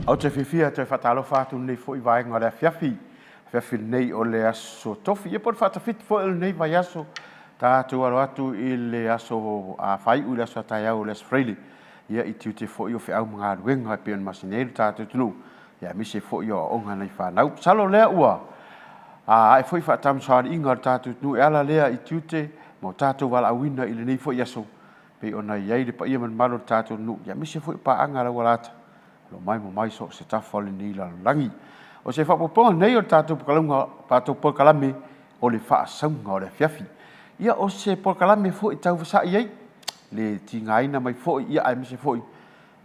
Au te whiwhia te whatalo whātu nei fo I vai O Le Afiafi. Whiwhi nei o le aso tofi. Ia por whatawhit fo il nei vai aso. Tātu alo atu I le aso a whai u le aso atai au le aso freili. Ia I tiu te fo I o whiau mga ruenga I pion masineiru tātu tunu. Ia mise fo I o onga nei whanau. Salo lea ua. Ai fo I whatamu sāri inga tātu tunu. E ala lea I tiu te mo tātu wala awina I le nei fo I aso. Pei ona iai le pa ia man malo tātu tunu. Ia mise fo I pa anga la walata. Lo mai mo mai so se tafale ni la langi. O se whapoponga nei o tātou pokalunga tātou pokalame o le whaasaunga o le Afiafi. Ia o se pokalame fo I tau wasa iei. Le tinga aina mai fo ia ai mise fo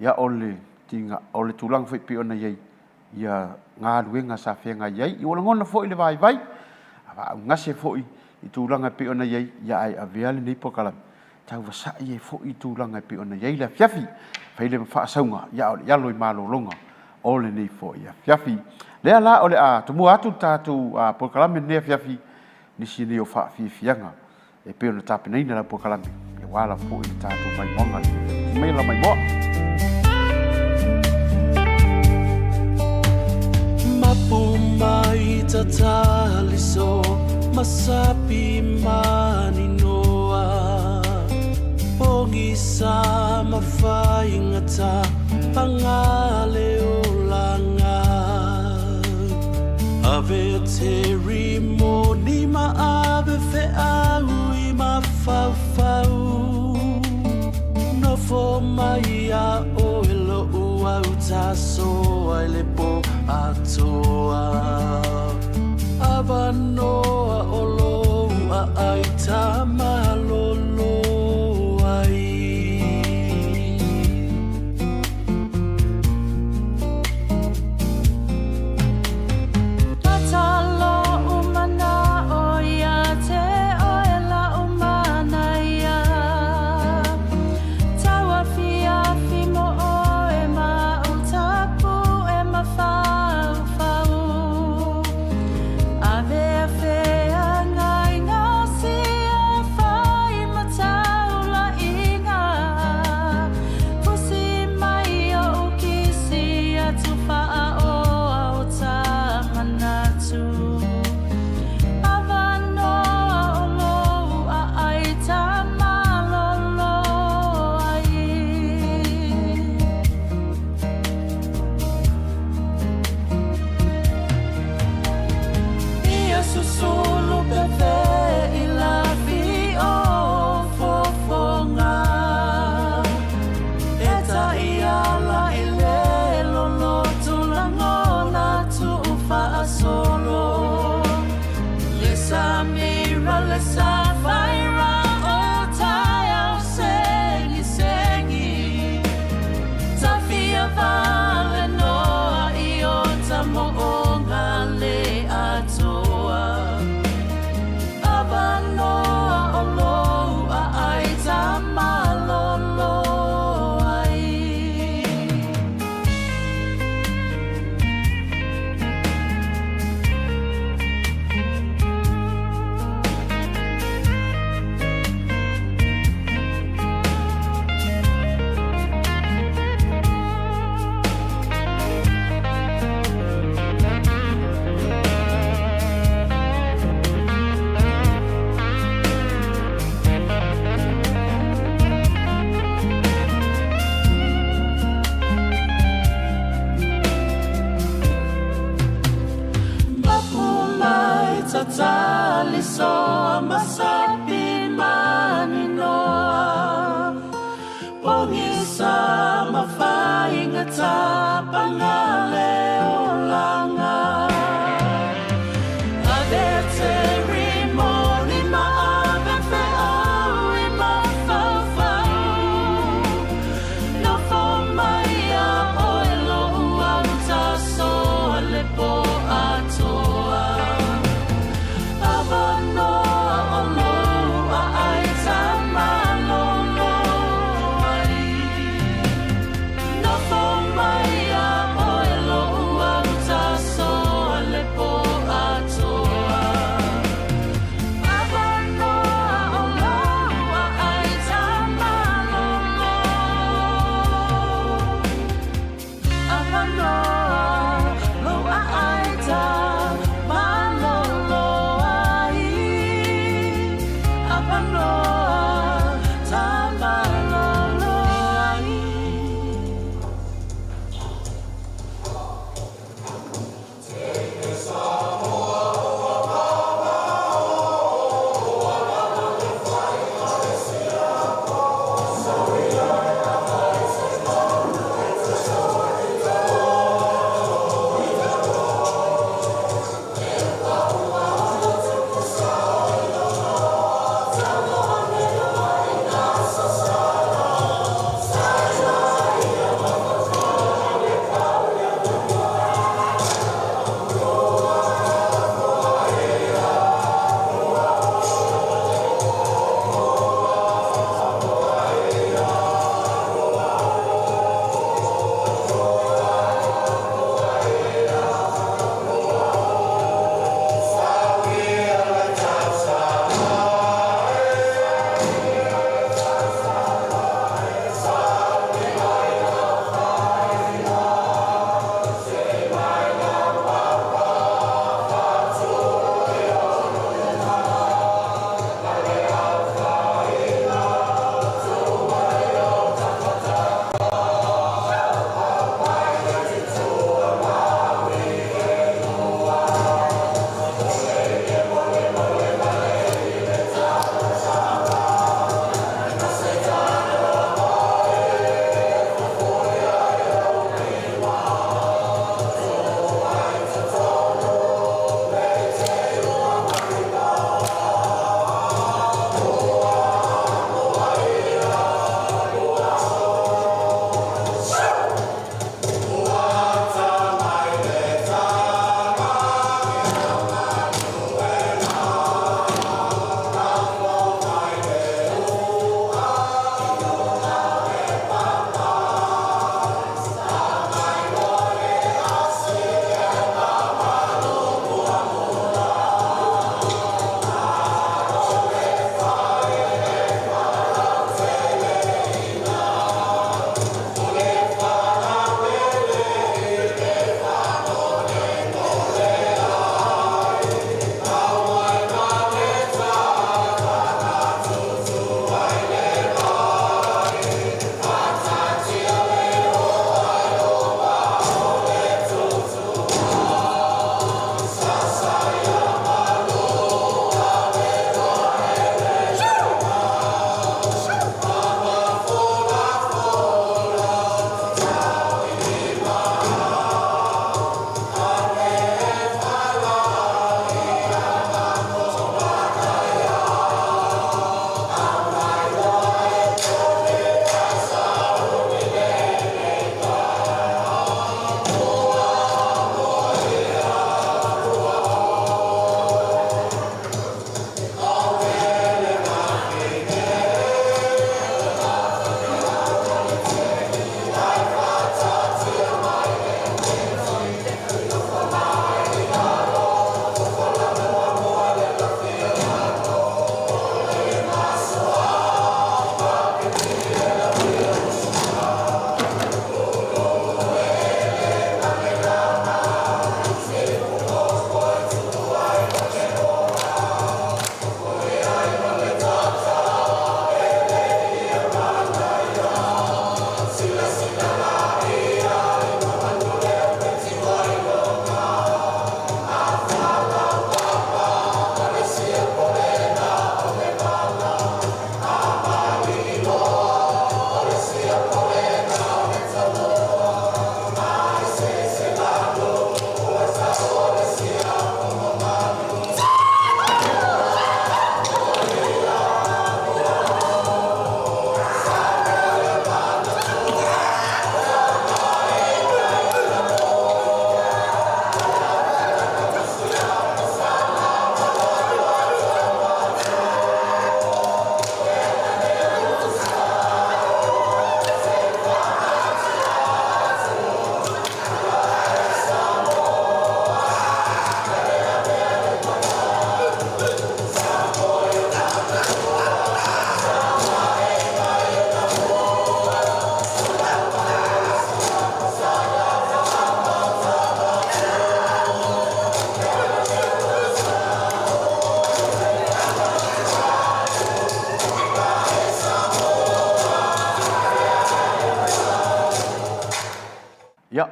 ia o le tinga o le tulang fo I piona iei. Ia ngā ruenga sa whenga iei. I ola ngona fo I le vai vai. Awa au ngase fo I tulanga piona iei. Ia ai a veale nei pokalame. Tau wasa iei fo I tulanga piona iei le Afiafi. Faile whaasaunga, ia o le ialo I malolonga, o le nei fo I Afiafi. Lea la o le a, tumu atu tātu pokalame nei Afiafi, nisi nei o whaafifianga. E peo na tāpeneina la pokalame, e wala fo I tātu mai monga. Mai la mai moa. Mapu mai tataliso, masapi mani noa. Pongi sa mawhaingata pangale o langa Ave te moni ma ave fe au I ma fau fau No fo mai a o elo ua uta so ai le po atoa Ava noa o lo a ai ta malolo Taliso masapi mani noa Pongi sa mawhaingata pangale o langa Ade te moni ma ave fe au I ma fau fau No fo mai a o elo ua uta so le po atoa no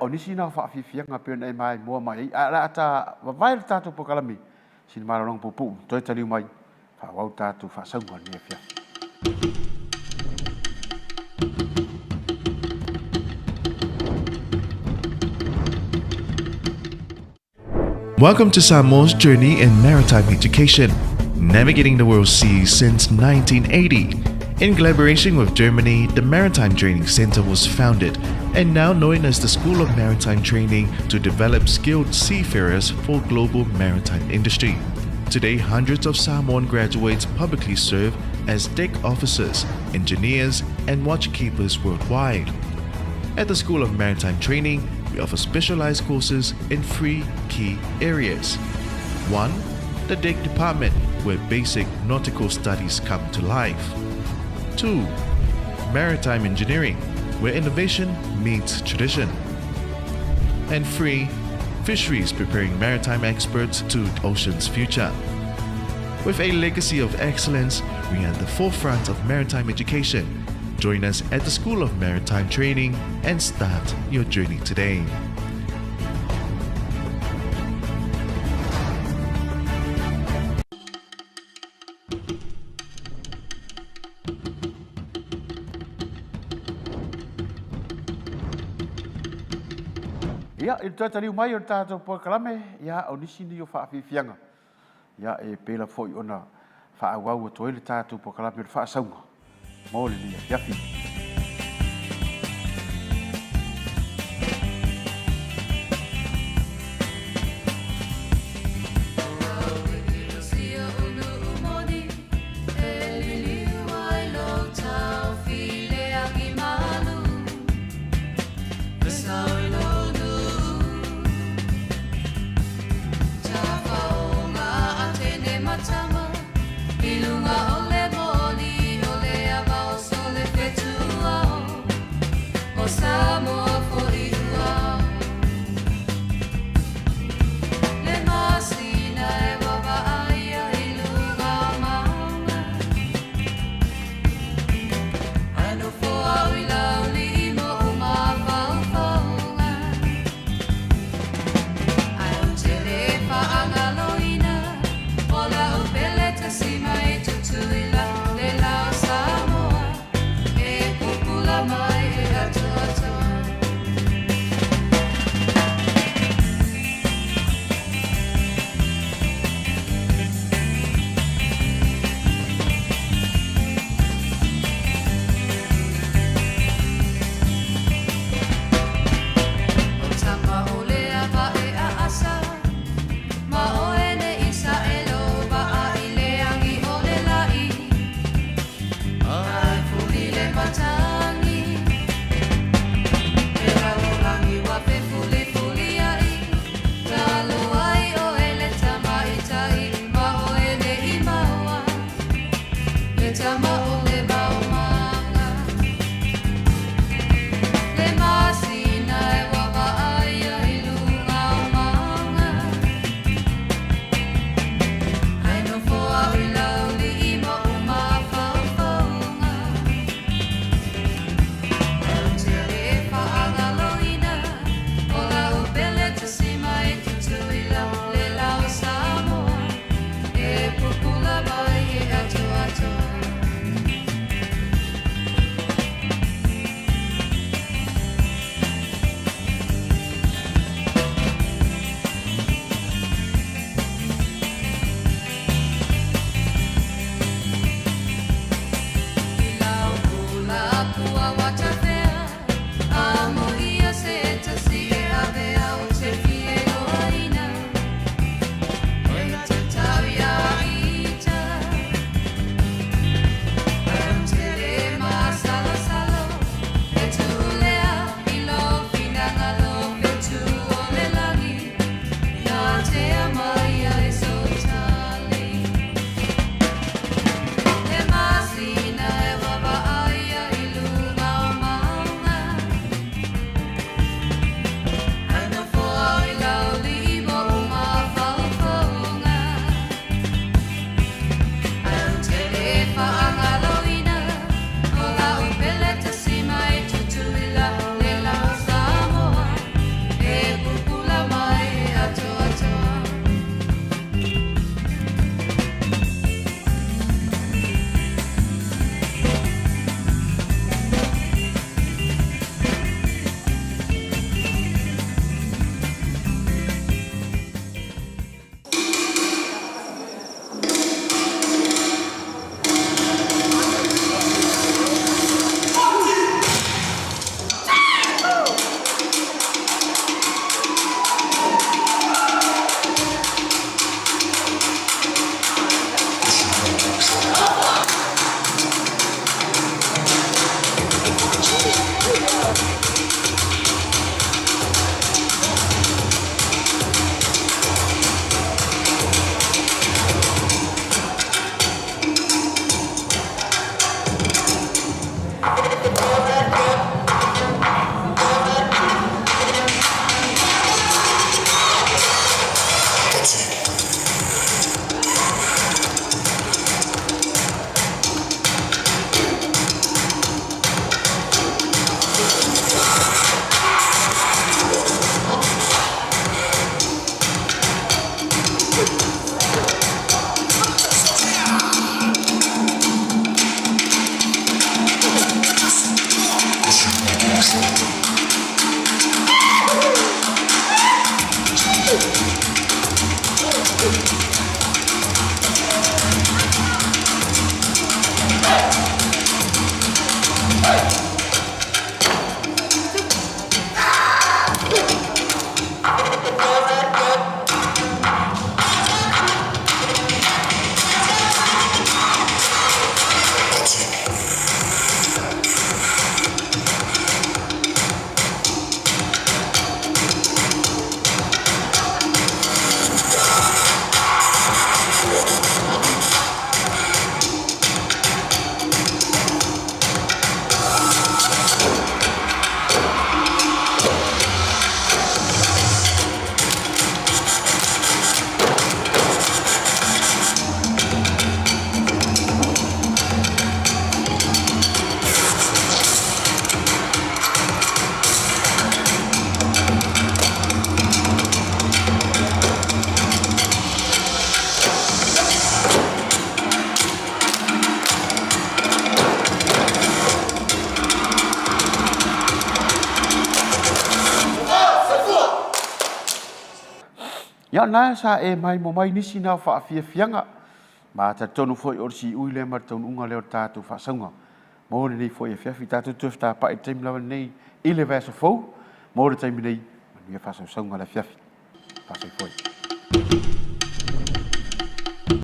nisi na whaafiafianga pia nei mai mua mai. Ala ata wawai le tātou pokalami. Sini maralong pupu. Toi taliu mai. Whawau tātou whaasaunga ni afiafi. Welcome to Samoa's journey in maritime education, navigating the world seas since 1980. In collaboration with Germany, the Maritime Training Center was founded and now known as the School of Maritime Training to develop skilled seafarers for global maritime industry. Today, hundreds of Samoan graduates publicly serve as deck officers, engineers, and watchkeepers worldwide. At the School of Maritime Training, we offer specialized courses in 3 key areas. 1. The deck department, where basic nautical studies come to life. 2. Maritime engineering, where innovation meets tradition. And 3. Fisheries, preparing maritime experts to the ocean's future. With a legacy of excellence, we are at the forefront of maritime education. Join us at the School of Maritime Training and start your journey today. Ia, i toi taliu mai o tātou pokalame, ia o nisi ni o whaafiafianga. Ia e pēla foi ona whaawau o toi le tātou pokalame o whaasaunga. O Le Afiafi. Ilunga ole moli ole ava o sole fetu Ia na sa e mai mo mai nisi na fa afia fianga. Ma ta tonu foi or si ui le mar tonu unga leo tātou fa sanga. Mo le nei foi afiafi tātou tuafta pa i taim lawa nei i le vesa fou. Mo le taim nei, mania fa sanga le afiafi. Fa sai foi.